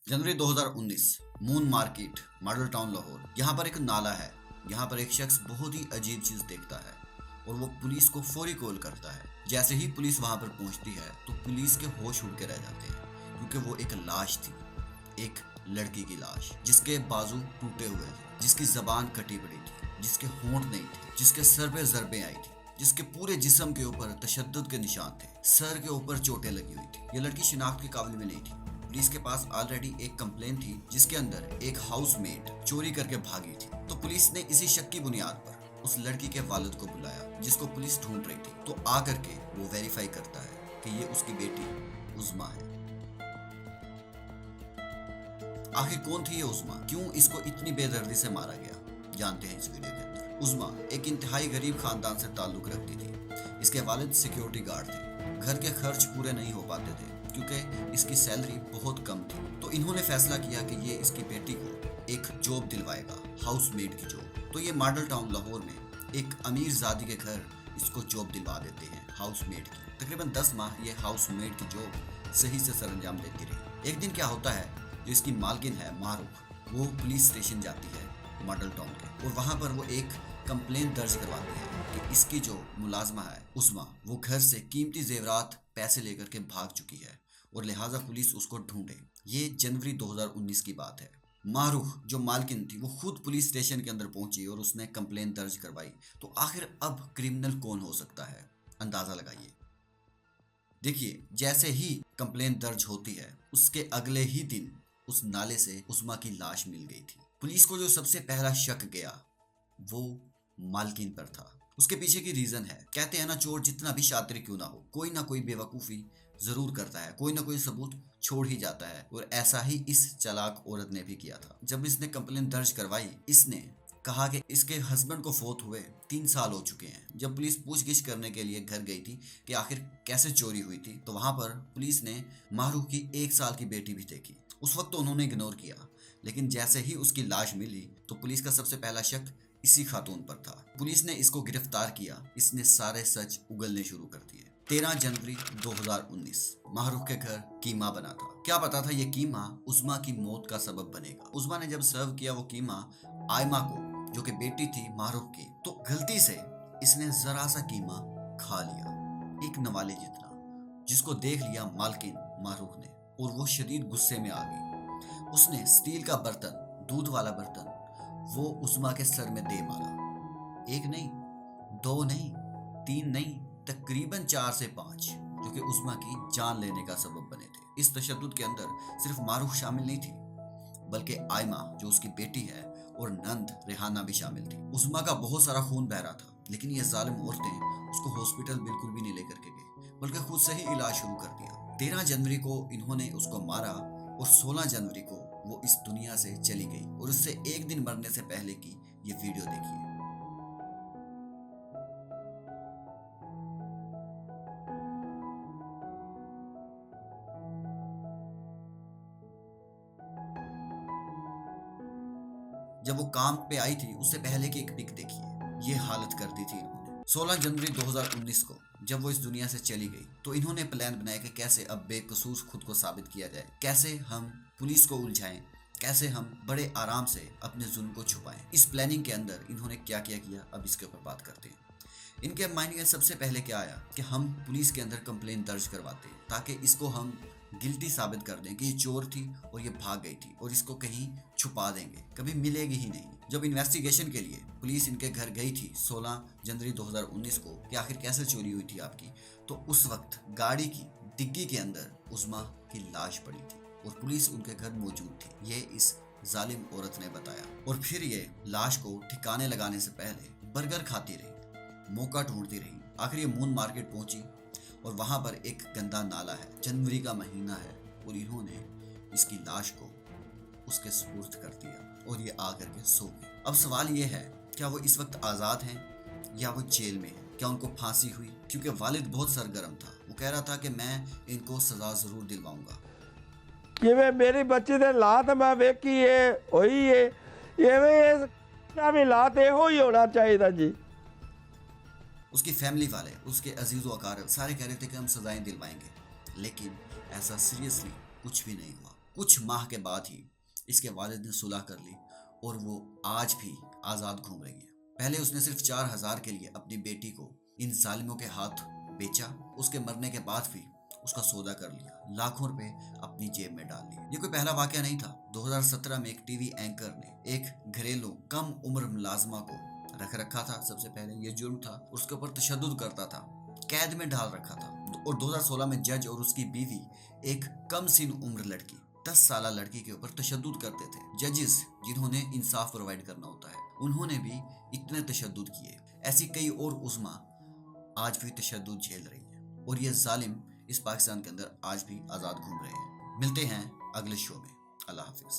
जनवरी 2019, moon market, model town Lahore. यहाँ पर एक नाला है। यहाँ पर एक शख्स बहुत ही अजीब चीज देखता है और वो पुलिस को फौरी कॉल करता है। जैसे ही पुलिस वहाँ पर पहुँचती है तो पुलिस के होश उड़ के रह जाते हैं, क्योंकि वो एक लाश थी, एक लड़की की लाश, जिसके बाजू टूटे हुए थे, जिसकी जबान कटी पड़ी थी, जिसके होंठ नहीं थे, जिसके सर पे जरबें आई थी, जिसके पूरे जिस्म के ऊपर तशद्दुद के निशान थे, सर के ऊपर चोटें लगी हुई थी। ये लड़की शिनाख्त के काबिल में नहीं थी। पुलिस के पास ऑलरेडी एक कंप्लेन थी जिसके अंदर एक हाउसमेट चोरी करके भागी थी। तो पुलिस ने इसी शक की बुनियाद पर उस लड़की के वालिद को बुलाया, जिसको पुलिस ढूंढ रही थी। तो आकर के वो वेरीफाई करता है कि ये उसकी बेटी उज़्मा है। आखिर कौन थी ये उज़्मा? क्यों इसको इतनी बेदर्दी से मारा गया? जानते हैं इस वीडियो के अंदर। उज़्मा एक इंतहाई गरीब खानदान से ताल्लुक रखती थी। इसके वालिद सिक्योरिटी गार्ड थे। घर के खर्च पूरे नहीं हो पाते थे क्योंकि इसकी सैलरी बहुत कम थी। तो इन्होंने फैसला किया कि ये इसकी बेटी को एक जॉब दिलवाएगा, हाउसमेड की जॉब। तो ये मॉडल टाउन लाहौर में एक अमीर ज़ादी के घर इसको जॉब दिलवा देते हैं हाउसमेड की। तकरीबन 10 माह ये हाउसमेड की जॉब सही से सरंजाम देती रही। एक दिन क्या होता है, जो इसकी मालकिन है मारूफ, वो पुलिस स्टेशन जाती है मॉडल टाउन के, और वहाँ पर वो एक कंप्लेंट दर्ज करवाती है कि इसकी जो मुलाजमा है उज़्मा, वो घर से कीमती जेवरात पैसे लेकर के भाग चुकी है और लिहाजा पुलिस उसको ढूंढे। ये जनवरी 2019 की बात है। मारूफ जो मालकिन थी वो खुद पुलिस स्टेशन के अंदर पहुंची और उसने कंप्लेंट दर्ज करवाई। तो आखिर अब क्रिमिनल कौन हो सकता है, अंदाजा लगाइए। देखिए, जैसे ही कंप्लेंट दर्ज होती है उसके अगले ही दिन उस नाले से उज़्मा की लाश मिल गई थी। पुलिस को जो सबसे पहला शक गया वो मालकिन पर था। उसके पीछे की रीजन है, कहते हैं ना, चोर जितना भी शातिर क्यों ना हो, कोई ना कोई बेवकूफ़ी जरूर करता है, कोई ना कोई सबूत छोड़ ही जाता है। और ऐसा ही इस चालाक औरत ने भी किया था। जब इसने कंप्लेंट दर्ज करवाई, इसने कहा कि इसके हस्बैंड को फोत हुए 3 साल हो चुके हैं। जब पुलिस पूछगिछ करने के लिए घर गई थी कि आखिर कैसे चोरी हुई थी, तो वहां पर पुलिस ने मारूफ की 1 साल की बेटी भी देखी। उस वक्त तो उन्होंने इग्नोर किया, लेकिन जैसे ही उसकी लाश मिली तो पुलिस का सबसे पहला शक इसी खातून पर था। पुलिस ने इसको गिरफ्तार किया। इसने सारे सच उगलने शुरू कर दिए। 13 जनवरी 2019 मारूफ के घर कीमा बना था। क्या पता था ये कीमा उज़्मा की मौत का सबब बनेगा। उज़्मा ने जब सर्व किया वो कीमा आयमा को, जो कि बेटी थी मारूफ की, तो गलती से इसने जरा सा कीमा खा लिया, एक नवाले जितना, जिसको देख लिया मालकिन मारूफ ने, और वो शदीद गुस्से में आ गई। उसने स्टील का बर्तन, दूध वाला बर्तन, वो उज़्मा के सर में दे मारा। 1 नहीं, 2 नहीं, 3 नहीं, तकरीबन 4 से 5, जो कि उज़्मा की जान लेने का सबब बने थे। इस तशद्दुद के अंदर सिर्फ मारूफ शामिल नहीं थी, बल्कि आयमा जो उसकी बेटी है और नंद रेहाना भी शामिल थी। उज़्मा का बहुत सारा खून बह रहा था, लेकिन ये जालिम औरतें उसको हॉस्पिटल बिल्कुल भी नहीं लेकर के गई, बल्कि खुद से ही इलाज शुरू कर दिया। 13 जनवरी को इन्होंने उसको मारा और 16 जनवरी को वो इस दुनिया से चली गई। और उससे एक दिन मरने से पहले की ये वीडियो देखिए। जब वो काम पे आई थी उससे पहले की एक पिक देखिए। ये हालत कर दी थी इन्होंने। 16 जनवरी 2019 को जब वो इस दुनिया से चली गई तो इन्होंने प्लान बनाया कि कैसे अब बेकसूर खुद को साबित किया जाए, कैसे हम पुलिस को उलझाएं, कैसे हम बड़े आराम से अपने जुल्म को छुपाएं। इस प्लानिंग के अंदर इन्होंने क्या क्या किया, अब इसके ऊपर बात करते हैं। इनके माइंड में सबसे पहले क्या आया कि हम पुलिस के अंदर कंप्लेंट दर्ज करवाते हैं ताकि इसको हम गिल्टी साबित कर दें कि ये चोर थी और ये भाग गई थी, और इसको कहीं छुपा देंगे, कभी मिलेगी ही नहीं। जब इन्वेस्टिगेशन के लिए पुलिस इनके घर गई थी 16 जनवरी 2019 को कि आखिर कैसे चोरी हुई थी आपकी, तो उस वक्त गाड़ी की डिग्गी के अंदर उज़्मा की लाश पड़ी थी और पुलिस उनके घर मौजूद थी। ये इस जालिम औरत ने बताया। और फिर ये लाश को ठिकाने लगाने से पहले बर्गर खाती रही, मौका ढूंढती रही। आखिर ये मून मार्केट पहुंची और वहां पर एक गंदा नाला है, जनवरी का महीना है, और इन्होंने इसकी लाश को उसके सुपुर्द कर दिया और ये आकर के सो गए। अब सवाल ये है, क्या वो इस वक्त आज़ाद हैं या वो जेल में हैं? क्या उनको फांसी हुई? क्योंकि वालिद बहुत सरगर्म था, वो कह रहा था कि मैं इनको सज़ा ज़रूर दिलवाऊंगा। जिवें मेरी बच्ची दे हालात मैं वेखी है होई है, इवें इसका भी हालात इहो ही होना चाहिए जी। उसकी फैमिली वाले, उसके अजीज़ व अकारब सारे कह रहे थे कि हम सज़ाएं दिलवाएंगे, लेकिन ऐसा सीरियसली कुछ भी नहीं हुआ। कुछ माह के बाद ही इसके वालिद ने सुलह कर ली और वो आज भी आज़ाद घूम रही है। पहले उसने सिर्फ 4,000 के लिए अपनी बेटी को इन जालिमों के हाथ बेचा। उसके मरने के बाद भी उसका सौदा कर लिया, लाखों रुपए अपनी जेब में डाल लिए। ये कोई पहला वाकया नहीं था। 2017 में एक टीवी एंकर ने एक घरेलू कम उम्र मुलाजमा को रख रखा था। सबसे पहले ये जुर्म था, उसके ऊपर तशद्दुद करता था, कैद में डाल रखा था। और 2016 में जज और उसकी बीवी एक कम सिन उम्र लड़की 10 साल लड़की के ऊपर तशद्दुद करते थे। जजेस जिन्होंने इंसाफ प्रोवाइड करना होता है, उन्होंने भी इतने तशद्दुद किए। ऐसी कई और उज़्मा आज भी तशद्दुद झेल रही है और ये जालिम इस पाकिस्तान के अंदर आज भी आज़ाद घूम रहे हैं। मिलते हैं अगले शो में। अल्लाह हाफिज़।